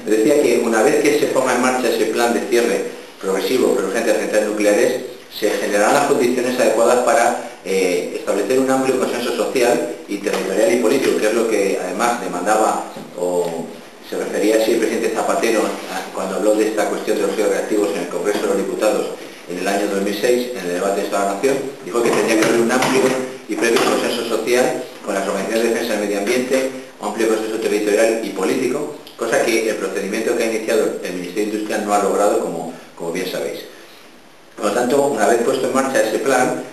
Decía que una vez que se ponga en marcha ese plan de cierre progresivo pero urgente de centrales nucleares, se generarán las condiciones adecuadas para establecer un amplio consenso social y territorial y político, que es lo que además demandaba o se refería así el presidente Zapatero cuando habló de esta cuestión de los residuos reactivos en el Congreso de los Diputados en el año 2006, en el debate de Estado de la Nación. Dijo que tendría que haber un amplio y previo consenso social con las organizaciones de defensa del medio ambiente, un amplio consenso territorial y político, cosa que el procedimiento que ha iniciado el Ministerio de Industria no ha logrado, como bien sabéis. Por lo tanto, una vez puesto en marcha ese plan,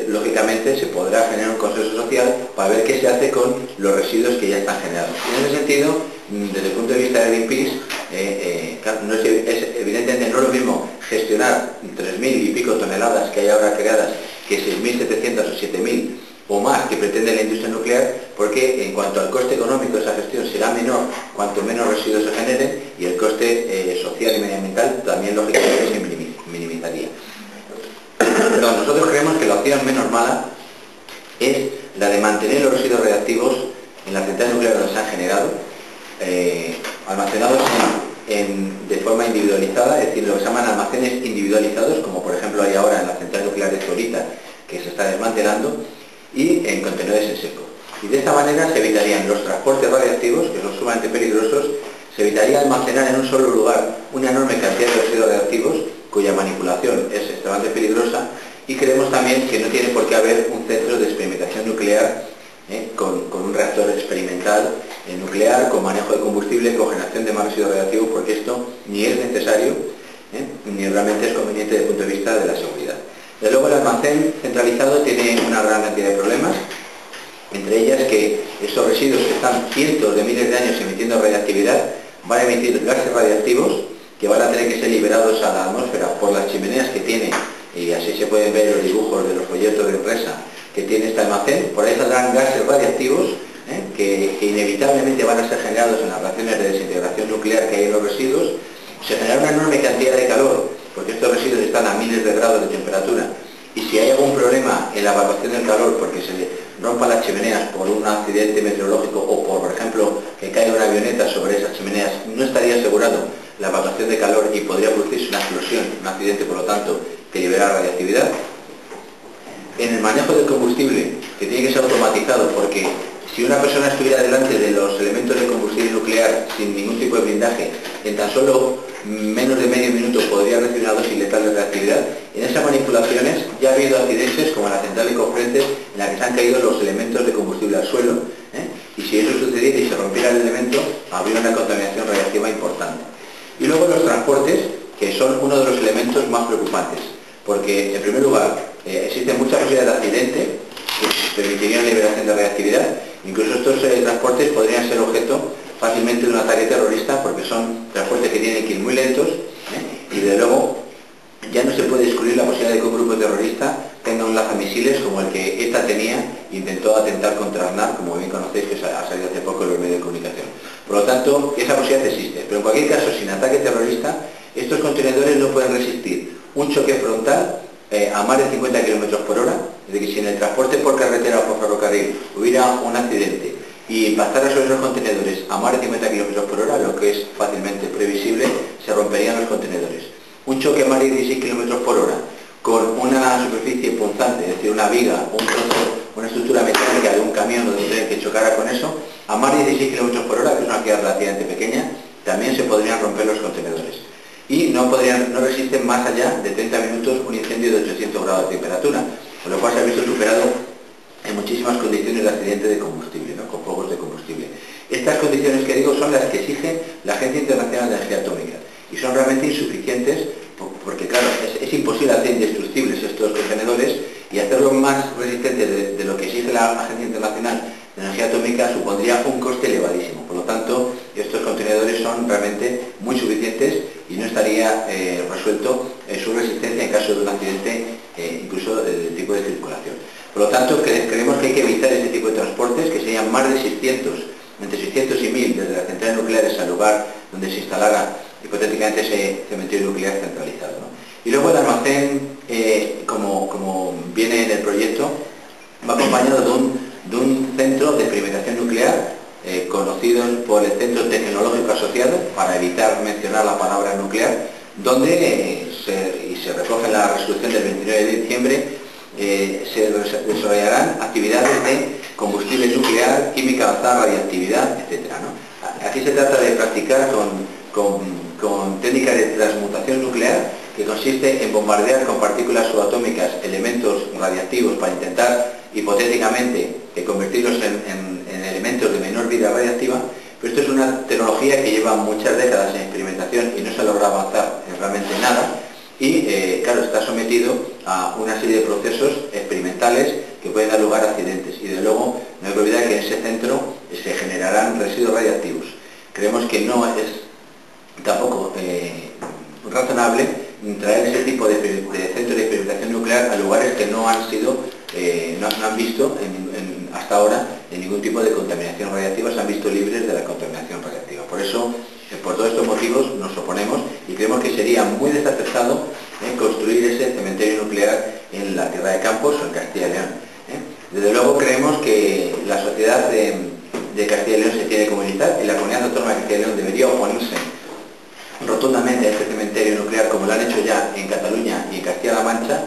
lógicamente se podrá generar un consenso social para ver qué se hace con los residuos que ya están generados. Y en ese sentido, desde el punto de vista de Greenpeace, claro, evidentemente no es lo mismo gestionar 3.000 y pico toneladas que hay ahora creadas que 6.700 o 7.000 o más que pretende la industria nuclear, porque en cuanto al coste económico de esa gestión será menor cuanto menos residuos se generen, y el coste social y medioambiental también lógicamente se minimizaría. Pero nosotros creemos que la opción menos mala es la de mantener los residuos radiactivos en las centrales nucleares donde se han generado, almacenados de forma individualizada, es decir, lo que se llaman almacenes individualizados, como por ejemplo hay ahora en la central nuclear de Zorita, que se está desmantelando, y en contenedores en seco. Y de esta manera se evitarían los transportes radiactivos, que son sumamente peligrosos, se evitaría almacenar en un solo lugar una enorme cantidad de residuos radiactivos, cuya manipulación es extremadamente peligrosa, y creemos también que no tiene por qué haber un centro de experimentación nuclear con un reactor experimental nuclear, con manejo de combustible, con generación de más residuos radiactivos, porque esto ni es necesario ni realmente es conveniente desde el punto de vista de la seguridad. Desde luego el almacén centralizado tiene una gran cantidad de problemas, entre ellas que estos residuos que están cientos de miles de años emitiendo radiactividad van a emitir gases radiactivos que van a tener que ser liberados a la atmósfera por las chimeneas que tiene, y así se pueden ver los dibujos de los folletos de empresa que tiene este almacén. Por ahí saldrán gases radiactivos que inevitablemente van a ser generados en las reacciones de desintegración nuclear que hay en los residuos. Se genera una enorme cantidad de calor, porque estos residuos están a miles de grados de temperatura, y si hay algún problema en la evacuación del calor, porque se rompan las chimeneas por un accidente meteorológico o por ejemplo, que caiga una avioneta sobre esas chimeneas, no estaría asegurado la evacuación de calor y podría producirse una explosión, un accidente, por lo tanto, que libera radiactividad. En el manejo del combustible, que tiene que ser automatizado, porque si una persona estuviera delante de los elementos de combustible nuclear sin ningún tipo de blindaje, en tan solo menos de medio minuto podría recibir una dosis letal de radiactividad. En esas manipulaciones ya ha habido accidentes, como en la central de Cofrentes, en la que se han caído los elementos de combustible al suelo, y si eso sucediera y se rompiera el elemento, habría una contaminación radiactiva importante. Y luego los transportes, que son uno de los elementos más preocupantes, porque en primer lugar existen muchas posibilidades de accidente que permitirían la liberación de radiactividad. Incluso estos transportes podrían ser objeto fácilmente de un ataque terrorista, porque son transportes que tienen que ir muy lentos, y desde luego ya no se puede excluir la posibilidad de que un grupo terrorista tenga un lanzamisiles como el que ETA tenía e intentó atentar contra Aznar, como bien conocéis, que ha salido hace poco en los medios de comunicación. Por lo tanto, esa posibilidad existe, pero en cualquier caso, sin ataque terrorista, estos contenedores no pueden resistir un choque frontal a más de 50 km por hora, es decir, si en el transporte por carretera o por ferrocarril hubiera un accidente y impactara sobre los contenedores a más de 50 km por hora, lo que es fácilmente previsible, se romperían los contenedores. Un choque a más de 16 km por hora con una superficie punzante, es decir, una viga, un trozo, una estructura metálica de un camión o de un tren que chocara con eso, a más de 16 km por hora, que es una cantidad relativamente pequeña, también se podrían romper los contenedores. Y no resisten más allá de 30 minutos un incendio de 800 grados de temperatura, con lo cual se ha visto superado en muchísimas condiciones de accidente de combustible, con fuegos de combustible. Estas condiciones que digo son las que exige la Agencia Internacional de Energía Atómica, y son realmente insuficientes, porque claro, es imposible hacer indestructibles estos contenedores, y hacerlos más resistentes de lo que exige la Agencia Internacional de Energía Atómica supondría un coste elevadísimo. Por lo tanto, estos contenedores son realmente muy suficientes y no estaría resuelto su resistencia en caso de un accidente, incluso del tipo de circulación. Por lo tanto, creemos que hay que evitar este tipo de transportes, que serían más de 600, entre 600 y 1000 desde las centrales nucleares al lugar donde se instalara hipotéticamente ese cementerio nuclear centralizado, Y luego el almacén, como viene en el proyecto, va acompañado de un centro de experimentación nuclear conocidos por el Centro Tecnológico Asociado, para evitar mencionar la palabra nuclear, donde se recoge en la resolución del 29 de diciembre, se desarrollarán actividades de combustible nuclear, química avanzada, radiactividad, etc., ¿no? Aquí se trata de practicar con técnicas de transmutación nuclear, que consiste en bombardear con partículas subatómicas elementos radiactivos para intentar, hipotéticamente, convertirlos en elementos de menor vida radiactiva. Pero esto es una tecnología que lleva muchas décadas en experimentación y no se logra avanzar en realmente nada. Y, claro, está sometido a una serie de procesos experimentales que pueden dar lugar a accidentes. Y, de luego, no hay que olvidar que en ese centro se generarán residuos radiactivos. Creemos que no es tampoco razonable traer ese tipo de centros de experimentación nuclear a lugares que no han sido, no han visto hasta ahora de ningún tipo de contaminación radiactiva, se han visto libres de la contaminación radiactiva. Por eso, por todos estos motivos, nos oponemos y creemos que sería muy desacertado construir ese cementerio nuclear en la Tierra de Campos o en Castilla y León. Desde luego creemos que la sociedad de Castilla y León se tiene que movilizar y la comunidad autónoma de Castilla y León debería oponerse rotundamente a este cementerio nuclear, como lo han hecho ya en Cataluña y en Castilla-La Mancha,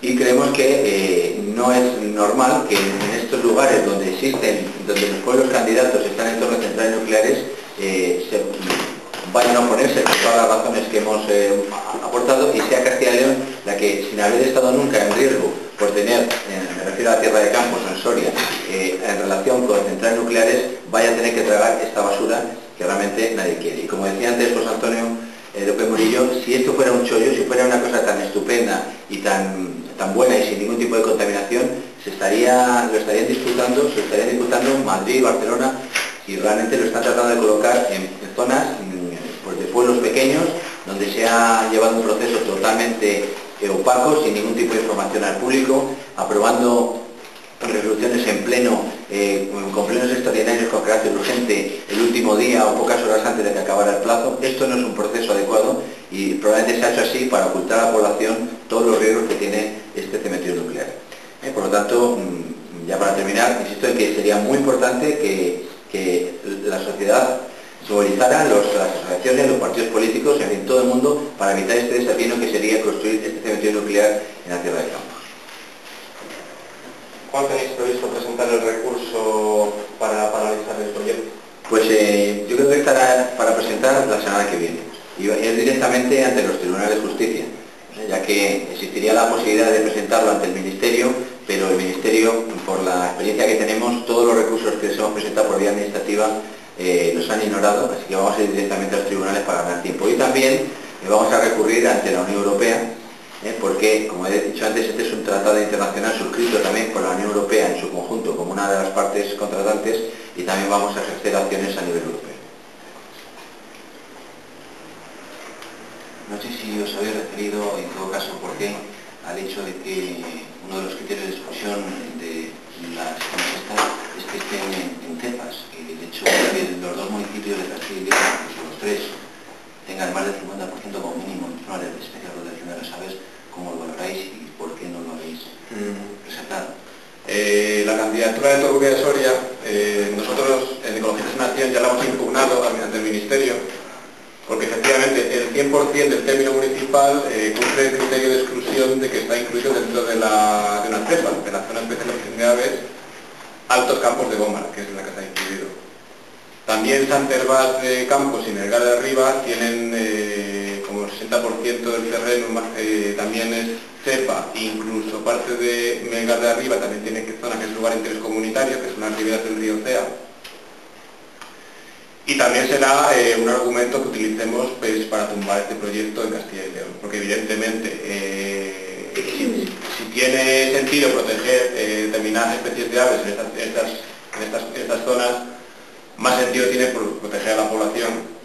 y creemos que no es normal que en estos lugares donde los pueblos candidatos están en torno a centrales nucleares, se vayan a oponerse por todas las razones que hemos aportado, y sea Castilla y León la que, sin haber estado nunca en riesgo por tener, me refiero a la Tierra de Campos o en Soria, en relación con centrales nucleares, vaya a tener que tragar esta basura que realmente nadie quiere. Y como decía antes José Antonio López Murillo, si esto fuera un chollo, si fuera una cosa tan estupenda y tan buena y sin ningún tipo de contaminación, lo estarían disputando Madrid, Barcelona, y realmente lo están tratando de colocar en zonas pues de pueblos pequeños, donde se ha llevado un proceso totalmente opaco, sin ningún tipo de información al público, aprobando resoluciones en pleno, con plenos extraordinarios con carácter urgente el último día o pocas horas antes de que acabara el plazo. Esto no es un proceso adecuado y probablemente se ha hecho así para ocultar a la población todos los riesgos que tiene este cementerio nuclear. Por lo tanto, ya para terminar, insisto en que sería muy importante que la sociedad se movilizara, las asociaciones, los partidos políticos, en fin, todo el mundo, para evitar este desafío que sería construir este cementerio nuclear en la Tierra de Campos. ¿Cuándo tenéis previsto presentar el recurso para paralizar el proyecto? Pues yo creo que estará para presentar la semana que viene, y es directamente ante los tribunales de justicia, ya que existiría la posibilidad de presentarlo ante el Ministerio, pero el Ministerio, por la experiencia que tenemos, todos los recursos que les hemos presentado por vía administrativa los han ignorado, así que vamos a ir directamente a los tribunales para ganar tiempo. Y también vamos a recurrir ante la Unión Europea, porque, como he dicho antes, este es un tratado internacional suscrito también por la Unión Europea en su conjunto como una de las partes contratantes, y también vamos a ejercer acciones a nivel europeo. No sé si os habéis referido, en todo caso, por qué, al hecho de que uno de los criterios de exclusión de las estas es que estén en cepas, y de hecho que los dos municipios de Castilla y León, incluso los tres, tengan más del 50% como mínimo en zonas de especial protección de las aves. ¿Cómo lo valoráis y por qué no lo habéis presentado? La candidatura de Torrubia de Soria, nosotros en Ecologistas en Acción ya la hemos impugnado ante el Ministerio, porque efectivamente el 100% del término municipal cumple el criterio de exclusión de que está incluido dentro de una cepa, de la zona especial de protección de aves, Altos Campos de Gómara, que es en la que está incluido. También Sant Hervás de Campos y Melgar de Arriba tienen como el 60% del terreno también es cepa, incluso parte de Melgar de Arriba también tiene zona que es lugar de interés comunitario, que es una actividad del río Cea. Y también será un argumento que utilicemos pues, para tumbar este proyecto en Castilla y León, porque evidentemente si tiene sentido proteger determinadas especies de aves en estas zonas, más sentido tiene proteger a la población,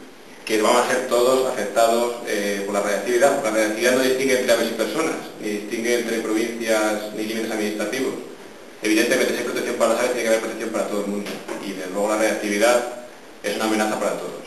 que vamos a ser todos afectados por la radiactividad. La radiactividad no distingue entre aves y personas, ni distingue entre provincias ni límites administrativos. Evidentemente, si hay protección para las aves, tiene que haber protección para todo el mundo. Y desde luego la radiactividad es una amenaza para todos.